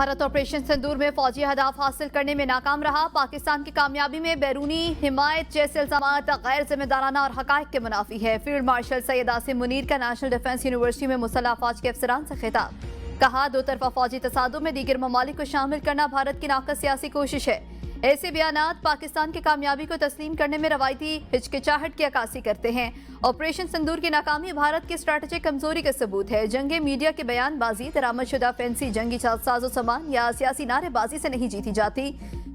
Bharat operation सिंदूर में फौजी अहदाफ हासिल करने में नाकाम रहा। पाकिस्तान की कामयाबी में बैरूनी हिमायत जैसे इल्जाम गैर जिम्मेदाराना और हकायक के मुनाफी है। फील्ड मार्शल सैयद आसिम मुनीर का नेशनल डिफेंस यूनिवर्सिटी में मुसल्लह अफवाज के अफसरान से खिताब। कहा, दो तरफा फौजी तसादुम में दीगर ममालिक को शामिल करना भारत की नाक़स सियासी कोशिश है। ऐसे बयानात पाकिस्तान की कामयाबी को तस्लीम करने में रवायती हिचकिचाहट की अक्कासी करते हैं। ऑपरेशन सिंदूर की नाकामी भारत की स्ट्रैटेजिक कमजोरी का सबूत है। जंगे मीडिया की बयानबाजी, दरामदशुदा फैंसी जंगी साजो सामान या सियासी नारेबाजी से नहीं जीती जाती।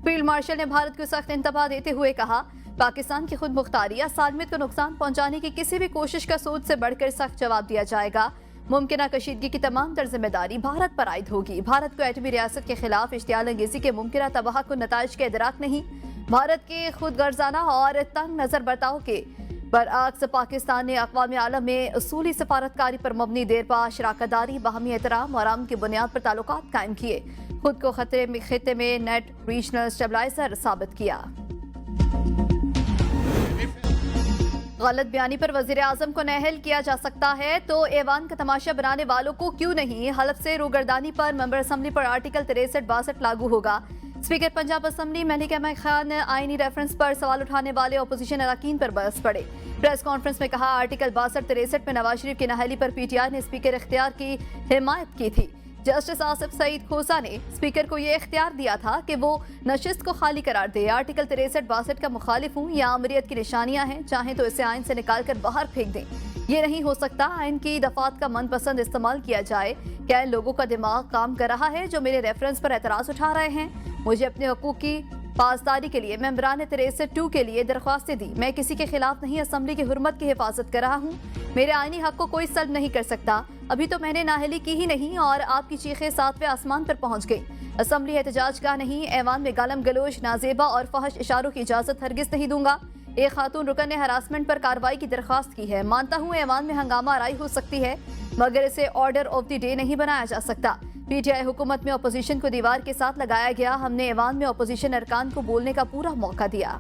फील्ड मार्शल ने भारत को सख्त इंतबाह देते हुए कहा, पाकिस्तान की खुद मुख्तारी या सालमियत को नुकसान पहुंचाने की किसी भी कोशिश का सोच से बढ़कर सख्त जवाब दिया जाएगा। मुमकिना कशीदगी की तमाम तर जिम्मेदारी भारत पर आयद होगी। भारत को एटमी रियासत के खिलाफ इश्तियाल अंगेजी के मुमकिना तबाह को नताइज के इदराक नहीं। भारत के खुद गर्जाना और तंग नजर बर्ताव के बरअक्स पाकिस्तान ने अक़वाम आलम में उसूली सफारतकारी पर मबनी देरपा शराकतदारी, बाहमी एहतराम और अमन की बुनियाद पर ताल्लुकात कायम किए। खुद को खत्ते में नेट रीजनल स्टेबलाइजर साबित किया। गलत बयानी पर वजीर आजम को नाअहल किया जा सकता है तो ऐवान का तमाशा बनाने वालों को क्यों नहीं। हलफ से रूगर्दानी पर मेंबर असम्बली पर आर्टिकल 63-62 लागू होगा। स्पीकर पंजाब असम्बली मलिक अहमद खान आईनी रेफरेंस पर सवाल उठाने वाले अपोजिशन अरकान पर बरस पड़े। प्रेस कॉन्फ्रेंस में कहा, आर्टिकल 62-63 में नवाज शरीफ की नाअहली पर पीटीआई ने स्पीकर इख्तियार की हिमायत की थी। जस्टिस आसिफ सईद खोसा ने स्पीकर को यह इख्तियार दिया था कि वो नशिस्त को खाली करार दे। आर्टिकल 63-62 का मुखालिफ हूँ या अमरीत की निशानियां हैं, चाहें तो इसे आइन से निकाल कर बाहर फेंक दें। ये नहीं हो सकता आइन की दफात का मनपसंद इस्तेमाल किया जाए। क्या इन लोगों का दिमाग काम कर रहा है जो मेरे रेफरेंस पर एतराज उठा रहे हैं? मुझे अपने हकूक की पासदारी के लिए मेंबरान 63-2 के लिए दरख्वास्तें दी। मैं किसी के खिलाफ नहीं, असम्बली की हुर्मत की हिफाजत कर रहा हूँ। मेरे आईनी हक को कोई सल्ब नहीं कर सकता। अभी तो मैंने नाअहली की ही नहीं और आपकी चीखें 7वें आसमान पर पहुंच गई। असम्बली एहतजाज का नहीं, ऐवान में गालम गलोच, नाजेबा और फहश इशारों की इजाजत हरगिज नहीं दूंगा। एक खातून रुकन ने हरासमेंट पर कार्रवाई की दरख्वास्त की है। मानता हूँ ऐवान में हंगामा आराई हो सकती है, मगर इसे ऑर्डर ऑफ द डे नहीं बनाया जा सकता। पीटीआई हुकूमत में अपोजिशन को दीवार के साथ लगाया गया। हमने ऐवान में अपोजिशन अरकान को बोलने का पूरा मौका दिया।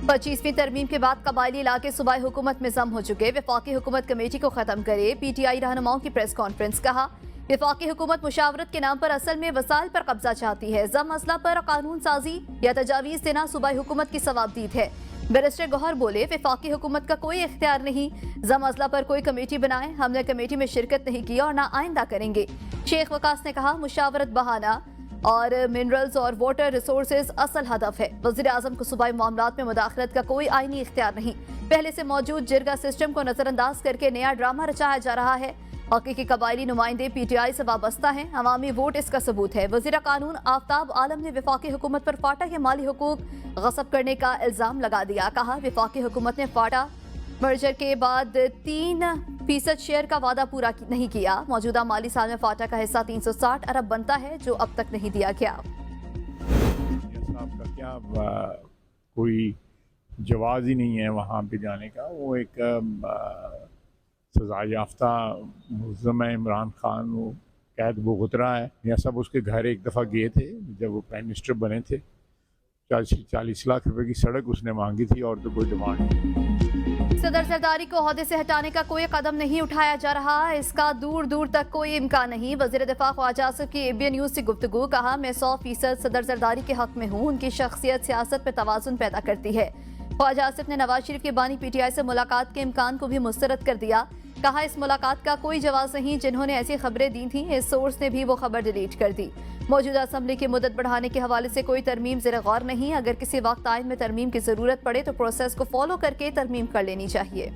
25वीं तरमीम के बाद कबायली इलाके सूबाई हुकूमत में जम हो चुके। वफाकी हुकूमत कमेटी को खत्म करे। पीटीआई रहनुमाओं की प्रेस कॉन्फ्रेंस। कहा, वफाकी हुकूमत मुशावरत के नाम पर असल में वसाइल पर कब्जा चाहती है। जम मसला पर कानून साजी या तजावीज़ देना सूबाई हुकूमत की सवाबदीद है। बैरिस्टर गौहर बोले, वफाकी हुकूमत का कोई इख्तियार नहीं जम मसला पर कोई कमेटी बनाए। हमने कमेटी में शिरकत नहीं की और ना आइंदा करेंगे। शेख वकास ने कहा, मुशावरत बहाना और मिनरल्स और वाटर रिसोर्सेज असल हदफ है। वज़ीर आज़म को सूबाई मामलात में मुदाखलत का कोई आईनी इख्तियार नहीं। पहले से मौजूद जिरगा सिस्टम को नजरअंदाज करके नया ड्रामा रचाया जा रहा है। हकीकी कबायली नुमाइंदे पीटीआई से वाबस्ता हैं। अवामी वोट इसका सबूत है। वज़ीर कानून आफताब आलम ने वफाकी हुकूमत पर फाटा के माली हुकूक गसब करने का इल्जाम लगा दिया। कहा, वफाकी हुकूमत ने फाटा मर्जर के बाद 3% शेयर का वादा पूरा नहीं किया। मौजूदा माली साल में फाटा का हिस्सा 360 अरब बनता है जो अब तक नहीं दिया गया। साहब का क्या कोई जवाज ही नहीं है वहाँ पे जाने का। वो एक सजा याफ्ता मुल्ज़म है इमरान खान, वो कैद भुगत रहा है। यह सब उसके घर एक दफ़ा गए थे जब वो प्राइम मिनिस्टर बने थे। 40 लाख रुपए की सड़क उसने मांगी थी और तो कोई डिमांड नहीं। सदर जरदारी को ओहदे से हटाने का कोई कदम नहीं उठाया जा रहा। इसका दूर दूर तक कोई इम्कान नहीं। वज़ीर दिफा ख्वाजा आसिफ की एबीएन न्यूज़ से गुफ्तगू। कहा, मैं 100% सदर जरदारी के हक में हूँ। उनकी शख्सियत सियासत में तवाज़ुन पैदा करती है। ख्वाजा आसिफ ने नवाज शरीफ के बानी पीटीआई से मुलाकात के इम्कान को भी मुस्तरद कर दिया। कहा, इस मुलाकात का कोई जवाब नहीं। जिन्होंने ऐसी खबरें दी थीं, इस सोर्स ने भी वो खबर डिलीट कर दी। मौजूदा असम्बली की मुद्दत बढ़ाने के हवाले से कोई तरमीम ज़ेर गौर नहीं। अगर किसी वक्त आइन में तरमीम की ज़रूरत पड़े तो प्रोसेस को फॉलो करके तरमीम कर लेनी चाहिए।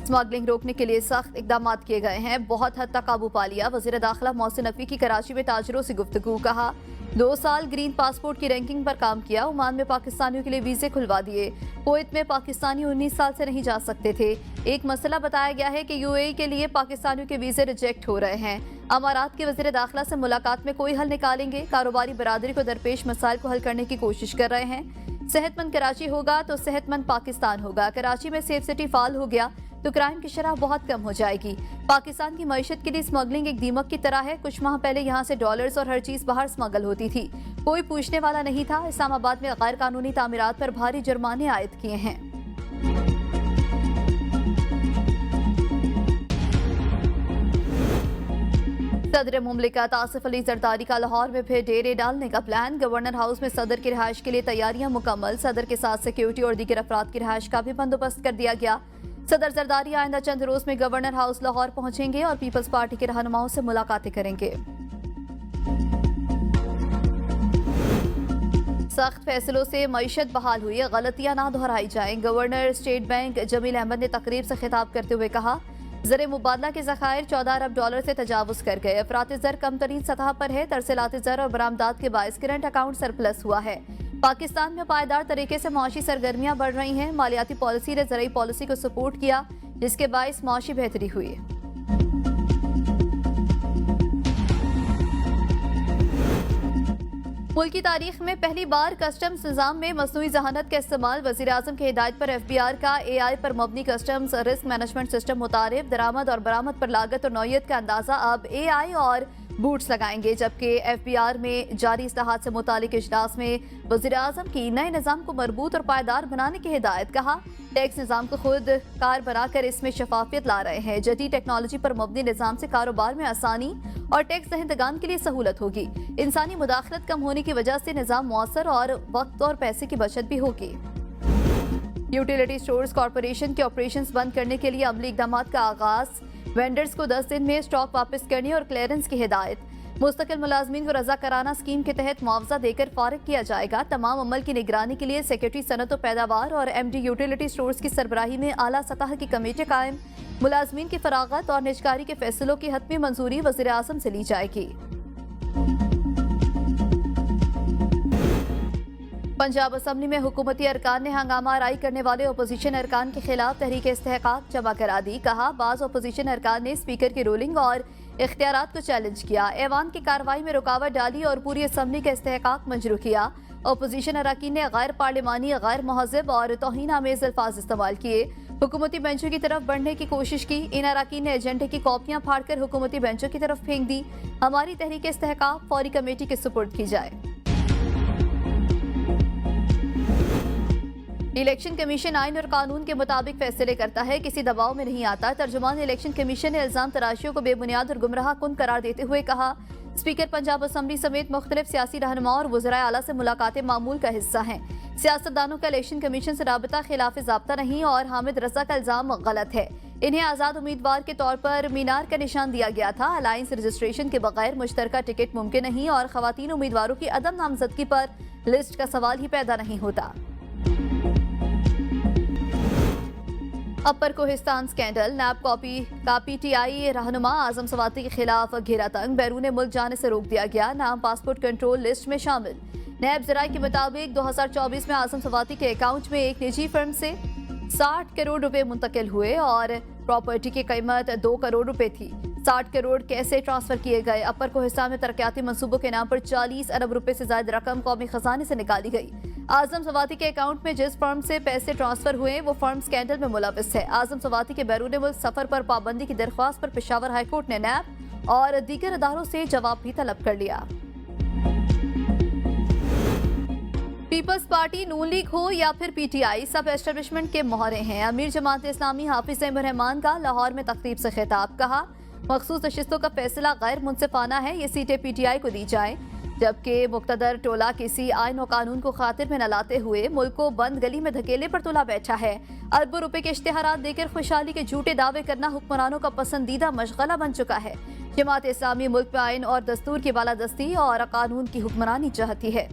स्मगलिंग रोकने के लिए सख्त इकदाम किए गए हैं। बहुत हद तक काबू पा लिया। वज़ीर दाखिला मोहसिन नकवी की कराची में ताजरों से गुफ्तगू। कहा, 2 साल ग्रीन पासपोर्ट की रैंकिंग पर काम किया। ओमान में पाकिस्तानियों के लिए वीज़े खुलवा दिए। कुवैत में पाकिस्तानी 19 साल से नहीं जा सकते थे। एक मसला बताया गया है कि यूएई के लिए पाकिस्तानियों के वीज़े रिजेक्ट हो रहे हैं। अमारात के वज़ीर दाखिला से मुलाकात में कोई हल निकालेंगे। कारोबारी बरादरी को दरपेश मसाइल को हल करने की कोशिश कर रहे हैं। सेहतमंद कराची होगा तो सेहतमंद पाकिस्तान होगा। कराची में सेफ सिटी फाल हो गया। تو کرائم کی شرح بہت کم ہو جائے گی۔ پاکستان کی معیشت کے لیے اسمگلنگ ایک دیمک کی طرح ہے۔ کچھ ماہ پہلے یہاں سے ڈالرز اور ہر چیز باہر اسمگل ہوتی تھی، کوئی پوچھنے والا نہیں تھا۔ اسلام آباد میں غیر قانونی تعمیرات پر بھاری جرمانے عائد کیے ہیں۔ صدر مملکت آصف علی زرداری کا لاہور میں پھر ڈیرے ڈالنے کا پلان۔ گورنر ہاؤس میں صدر کی رہائش کے لیے تیاریاں مکمل۔ صدر کے ساتھ سیکیورٹی اور دیگر افراد کی رہائش کا بھی بندوبست کر دیا گیا۔ صدر زرداری آئندہ چند روز میں گورنر ہاؤس لاہور پہنچیں گے اور پیپلز پارٹی کے رہنماؤں سے ملاقاتیں کریں گے۔ سخت فیصلوں سے معیشت بحال ہوئی، غلطیاں نہ دہرائی جائیں۔ گورنر اسٹیٹ بینک جمیل احمد نے تقریب سے خطاب کرتے ہوئے کہا، زر مبادلہ کے ذخائر 14 ارب ڈالر سے تجاوز کر گئے۔ افراط زر کم ترین سطح پر ہے۔ ترسیلات زر اور برآمدات کے باعث کرنٹ اکاؤنٹ سرپلس ہوا ہے۔ پاکستان میں پائیدار طریقے سے معاشی سرگرمیاں بڑھ رہی ہیں۔ مالیاتی پالیسی نے زرعی پالیسی کو سپورٹ کیا، جس کے باعث معاشی بہتری ہوئی۔ ملک کی تاریخ میں پہلی بار کسٹمز نظام میں مصنوعی ذہانت کا استعمال۔ وزیر اعظم کی ہدایت پر ایف بی آر کا اے آئی پر مبنی کسٹمز رسک مینجمنٹ سسٹم متعارف۔ درآمد اور برآمد پر لاگت اور نوعیت کا اندازہ اب اے آئی اور بوٹس لگائیں گے، جبکہ ایف بی آر میں جاری اصلاحات سے متعلق اجلاس میں وزیر اعظم کی نئے نظام کو مربوط اور پائیدار بنانے کی ہدایت۔ کہا، ٹیکس نظام کو خود کار بنا کر اس میں شفافیت لا رہے ہیں۔ جدید ٹیکنالوجی پر مبنی نظام سے کاروبار میں آسانی اور ٹیکس دہندگان کے لیے سہولت ہوگی۔ انسانی مداخلت کم ہونے کی وجہ سے نظام مؤثر اور وقت اور پیسے کی بچت بھی ہوگی۔ یوٹیلیٹی اسٹورز کارپوریشن کے آپریشنز بند کرنے کے لیے عملی اقدامات کا آغاز۔ وینڈرز کو 10 دن میں اسٹاک واپس کرنے اور کلیئرنس کی ہدایت۔ مستقل ملازمین کو رضاکارانہ اسکیم کے تحت معاوضہ دے کر فارغ کیا جائے گا۔ تمام عمل کی نگرانی کے لیے سیکریٹری صنعت و پیداوار اور ایم ڈی یوٹیلیٹی اسٹورز کی سربراہی میں اعلیٰ سطح کی کمیٹی قائم۔ ملازمین کی فراغت اور نجکاری کے فیصلوں کی حتمی منظوری وزیر اعظم سے لی جائے گی۔ پنجاب اسمبلی میں حکومتی ارکان نے ہنگامہ آرائی کرنے والے اپوزیشن ارکان کے خلاف تحریک استحقاق جمع کرا دی۔ کہا، بعض اپوزیشن ارکان نے اسپیکر کی رولنگ اور اختیارات کو چیلنج کیا، ایوان کی کارروائی میں رکاوٹ ڈالی اور پوری اسمبلی کا استحقاق مجروح کیا۔ اپوزیشن اراکین نے غیر پارلیمانی، غیر مہذب اور توہین آمیز الفاظ استعمال کیے، حکومتی بینچوں کی طرف بڑھنے کی کوشش کی۔ ان اراکین نے ایجنڈے کی کاپیاں پھاڑ کر حکومتی بینچوں کی طرف پھینک دی۔ ہماری تحریک استحقاق فوری کمیٹی کے سپرد کی جائے۔ الیکشن کمیشن آئین اور قانون کے مطابق فیصلے کرتا ہے، کسی دباؤ میں نہیں آتا۔ ترجمان الیکشن کمیشن نے الزام تراشیوں کو بے بنیاد اور گمراہ کن قرار دیتے ہوئے کہا، اسپیکر پنجاب اسمبلی سمیت مختلف سیاسی رہنماؤں اور وزرائے اعلیٰ سے ملاقاتیں معمول کا حصہ ہیں۔ سیاستدانوں کا الیکشن کمیشن سے رابطہ خلاف ضابطہ نہیں اور حامد رضا کا الزام غلط ہے۔ انہیں آزاد امیدوار کے طور پر مینار کا نشان دیا گیا تھا۔ الائنس رجسٹریشن کے بغیر مشترکہ ٹکٹ ممکن نہیں اور خواتین امیدواروں کی عدم نامزدگی پر لسٹ کا سوال ہی پیدا نہیں ہوتا۔ اپر کوہستان سکینڈل، نیب کا پی ٹی آئی رہنما اعظم سواتی کے خلاف گھیرا تنگ، بیرون ملک جانے سے روک دیا گیا، نام پاسپورٹ کنٹرول لسٹ میں شامل۔ نیب ذرائع کے مطابق 2024 میں اعظم سواتی کے اکاؤنٹ میں ایک نجی فرم سے 60 کروڑ روپے منتقل ہوئے اور پراپرٹی کی قیمت 2 کروڑ روپے تھی۔ 60 کروڑ کیسے ٹرانسفر کیے گئے؟ اپر کوہستان میں ترقیاتی منصوبوں کے نام پر 40 ارب روپے سے زائد رقم قومی خزانے سے نکالی گئی۔ اعظم سواتی کے اکاؤنٹ میں جس فرم سے پیسے ٹرانسفر ہوئے وہ فرم سکینڈل میں ملوث ہے۔ اعظم سواتی کے بیرون ملک سفر پر پابندی کی درخواست پر پشاور ہائی کورٹ نے نیب اور دیگر اداروں سے جواب بھی طلب کر لیا۔ پیپلز پارٹی نون لیگ ہو یا پھر P T I, sub establishment کے مہرے ہیں۔ امیر جماعت اسلامی حافظ الرحمان کا لاہور میں تقریب سے خطاب، کہا، مخصوص نشستوں کا فیصلہ غیر منصفانہ ہے، یہ سیٹیں پی ٹی آئی کو دی جائیں، جبکہ مقتدر ٹولہ کسی آئین و قانون کو خاطر میں نہ لاتے ہوئے ملک کو بند گلی میں دھکیلے پر تلا بیٹھا ہے۔ اربوں روپے کے اشتہارات دے کر خوشحالی کے جھوٹے دعوے کرنا حکمرانوں کا پسندیدہ مشغلہ بن چکا ہے۔ جماعت اسلامی ملک میں آئین اور دستور کی بالادستی اور قانون کی حکمرانی چاہتی ہے۔